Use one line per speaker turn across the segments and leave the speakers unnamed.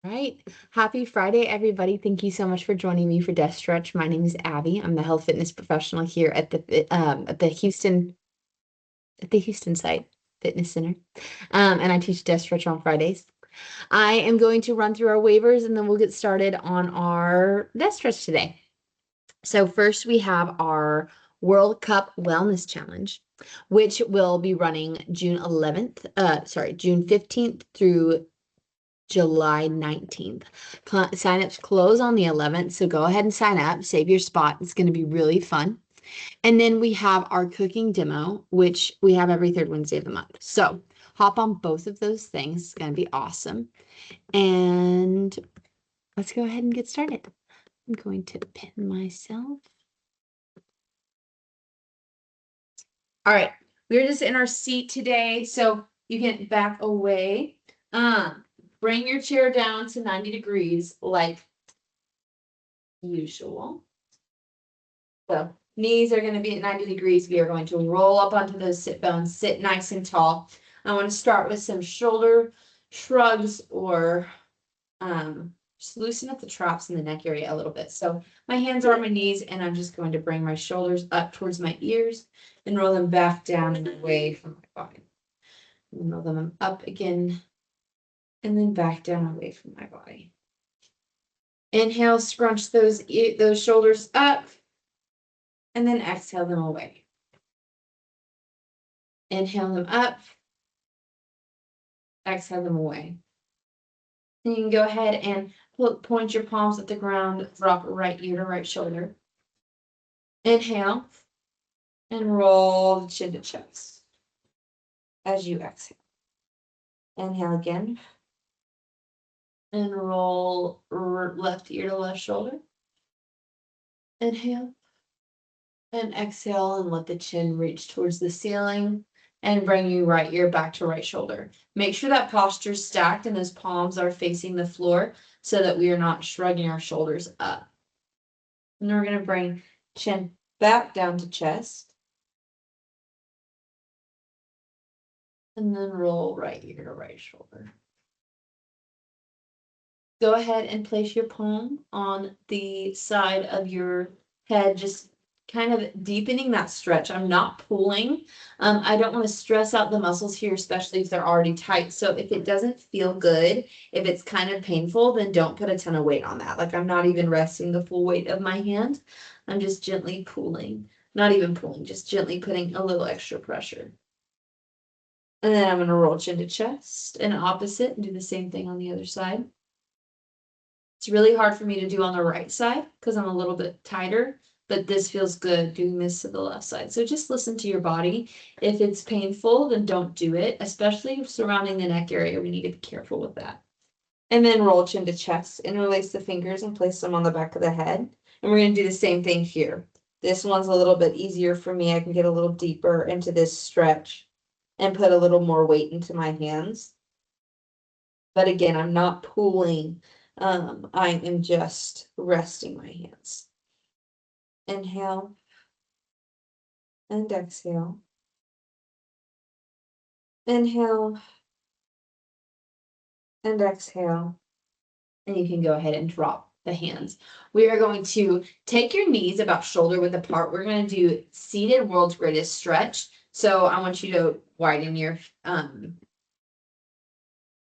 Right. Happy Friday, everybody. Thank you so much for joining me for Death Stretch. My name is Abby. I'm the health fitness professional here at the Houston site fitness center. And I teach Death Stretch on Fridays. I am going to run through our waivers and then we'll get started on our Death Stretch today. So first we have our World Cup Wellness Challenge, which will be running June 15th through July 19th. Signups close on the 11th, so go ahead and sign up, save your spot. It's going to be really fun. And then we have our cooking demo, which we have every third Wednesday of the month. So hop on both of those things. It's going to be awesome. And let's go ahead and get started. I'm going to pin myself. All right, we're just in our seat today, so you can back away. Bring your chair down to 90 degrees like usual. So knees are going to be at 90 degrees. We are going to roll up onto those sit bones, sit nice and tall. I want to start with some shoulder shrugs or just loosen up the traps in the neck area a little bit. So my hands are on my knees and I'm just going to bring my shoulders up towards my ears and roll them back down and away from my body. And roll them up again and then back down away from my body. Inhale, scrunch those shoulders up and then exhale them away. Inhale them up, exhale them away. Then you can go ahead and point your palms at the ground, drop right ear to right shoulder. Inhale and roll the chin to chest as you exhale. Inhale again and roll left ear to left shoulder. Inhale and exhale and let the chin reach towards the ceiling and bring you right ear back to right shoulder. Make sure that posture's stacked and those palms are facing the floor so that we are not shrugging our shoulders up. And we're going to bring chin back down to chest. And then roll right ear to right shoulder. Go ahead and place your palm on the side of your head, just kind of deepening that stretch. I'm not pulling. I don't want to stress out the muscles here, especially if they're already tight. So if it doesn't feel good, if it's kind of painful, then don't put a ton of weight on that. Like I'm not even resting the full weight of my hand. I'm just gently pulling, not even pulling, just gently putting a little extra pressure. And then I'm going to roll chin to chest and opposite and do the same thing on the other side. It's really hard for me to do on the right side because I'm a little bit tighter, but this feels good doing this to the left side. So just listen to your body. If it's painful, then don't do it, especially surrounding the neck area. We need to be careful with that. And then roll chin to chest, interlace the fingers and place them on the back of the head. And we're going to do the same thing here. This one's a little bit easier for me. I can get a little deeper into this stretch and put a little more weight into my hands. But again, I'm not pulling. I am just resting my hands. Inhale and exhale. Inhale and exhale. And you can go ahead and drop the hands. We are going to take your knees about shoulder width apart. We're going to do seated world's greatest stretch. So I want you to widen your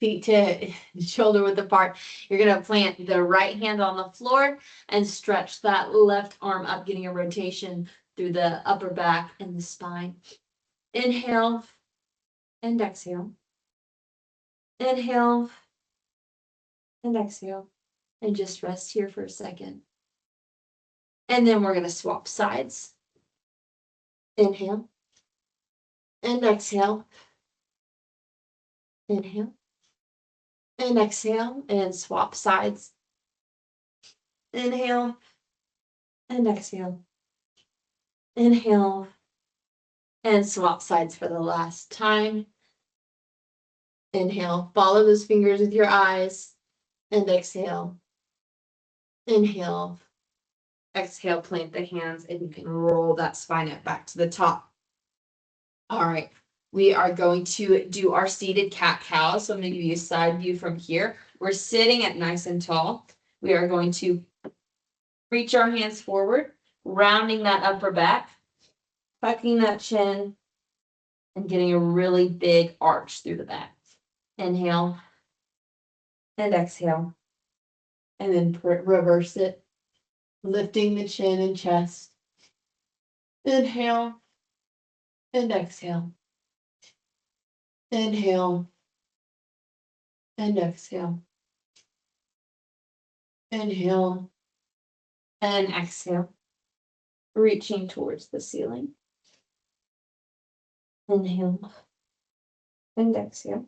feet to shoulder width apart. You're going to plant the right hand on the floor and stretch that left arm up, getting a rotation through the upper back and the spine. Inhale and exhale. Inhale and exhale. And just rest here for a second. And then we're going to swap sides. Inhale and exhale. Inhale and exhale and swap sides. Inhale and exhale. Inhale and swap sides for the last time. Inhale, follow those fingers with your eyes and exhale. Inhale, exhale, plant the hands and you can roll that spine up back to the top. All right, we are going to do our seated cat-cow. So I'm going to give you a side view from here. We're sitting at nice and tall. We are going to reach our hands forward, rounding that upper back, tucking that chin, and getting a really big arch through the back. Inhale and exhale. And then reverse it, lifting the chin and chest. Inhale and exhale. Inhale and exhale. Inhale and exhale. Reaching towards the ceiling. Inhale and exhale.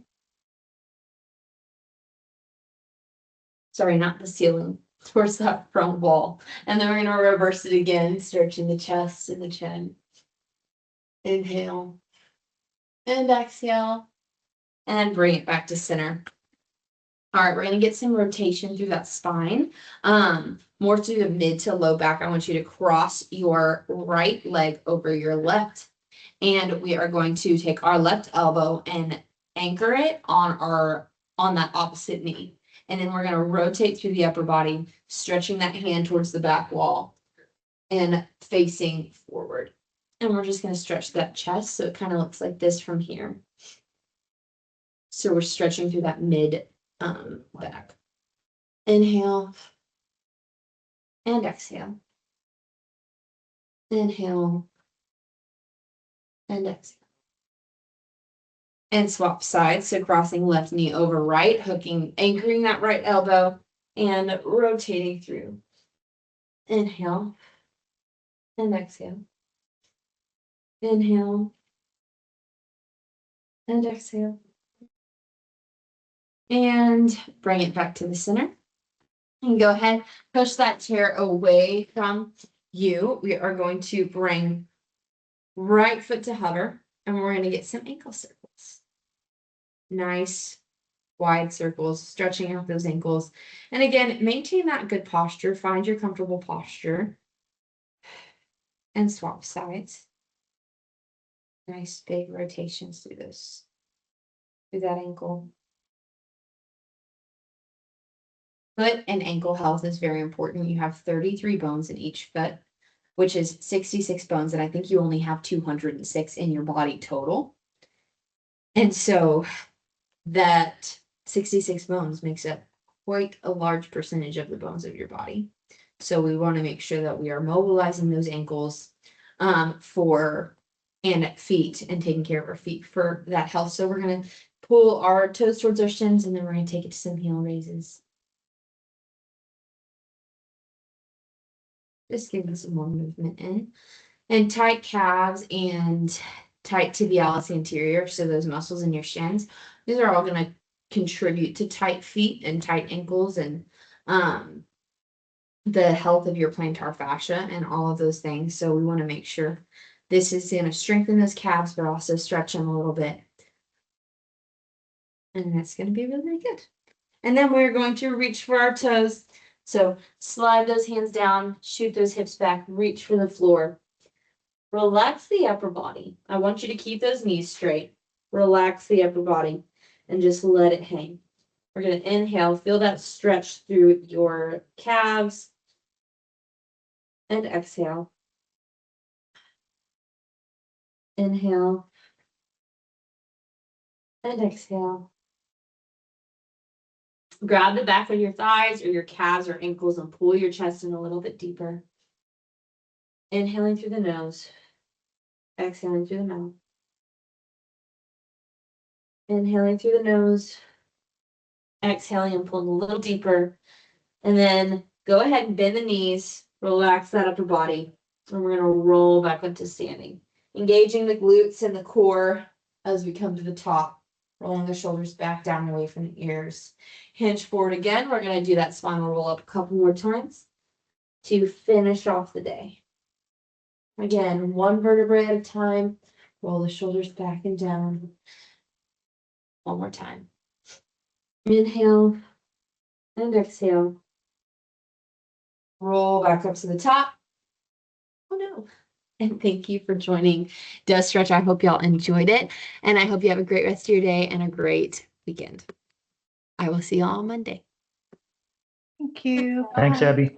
Sorry, not the ceiling, towards that front wall. And then we're going to reverse it again, stretching the chest and the chin. Inhale and exhale. And bring it back to center. All right, we're going to get some rotation through that spine, more through the mid to low back. I want you to cross your right leg over your left, and we are going to take our left elbow and anchor it on that opposite knee. And then we're going to rotate through the upper body, stretching that hand towards the back wall and facing forward. And we're just going to stretch that chest so it kind of looks like this from here. So we're stretching through that mid back. Inhale and exhale. Inhale and exhale. And swap sides. So crossing left knee over right, anchoring that right elbow and rotating through. Inhale and exhale. Inhale and exhale. And bring it back to the center. And go ahead, push that chair away from you. We are going to bring right foot to hover, and we're going to get some ankle circles. Nice wide circles, stretching out those ankles. And again, maintain that good posture. Find your comfortable posture. And swap sides. Nice big rotations through that ankle. Foot and ankle health is very important. You have 33 bones in each foot, which is 66 bones, and I think you only have 206 in your body total. And so that 66 bones makes up quite a large percentage of the bones of your body. So we want to make sure that we are mobilizing those ankles and feet and taking care of our feet for that health. So we're going to pull our toes towards our shins, and then we're going to take it to some heel raises. Just giving some more movement in. And tight calves and tight tibialis anterior, so those muscles in your shins, these are all going to contribute to tight feet and tight ankles and the health of your plantar fascia and all of those things. So we want to make sure this is going to strengthen those calves, but also stretch them a little bit. And that's going to be really, really good. And then we're going to reach for our toes. So slide those hands down, shoot those hips back, reach for the floor. Relax the upper body. I want you to keep those knees straight. Relax the upper body and just let it hang. We're going to inhale, feel that stretch through your calves. And exhale. Inhale. And exhale. Grab the back of your thighs or your calves or ankles and pull your chest in a little bit deeper. Inhaling through the nose. Exhaling through the mouth. Inhaling through the nose. Exhaling and pulling a little deeper. And then go ahead and bend the knees. Relax that upper body. And we're going to roll back up to standing. Engaging the glutes and the core as we come to the top. Rolling the shoulders back down away from the ears. Hinge forward again. We're going to do that spinal roll up a couple more times to finish off the day. Again, one vertebrae at a time. Roll the shoulders back and down. One more time. Inhale and exhale. Roll back up to the top. Oh no. And thank you for joining Does Stretch. I hope y'all enjoyed it. And I hope you have a great rest of your day and a great weekend. I will see y'all on Monday.
Thank you.
Thanks,
Bye.
Abby.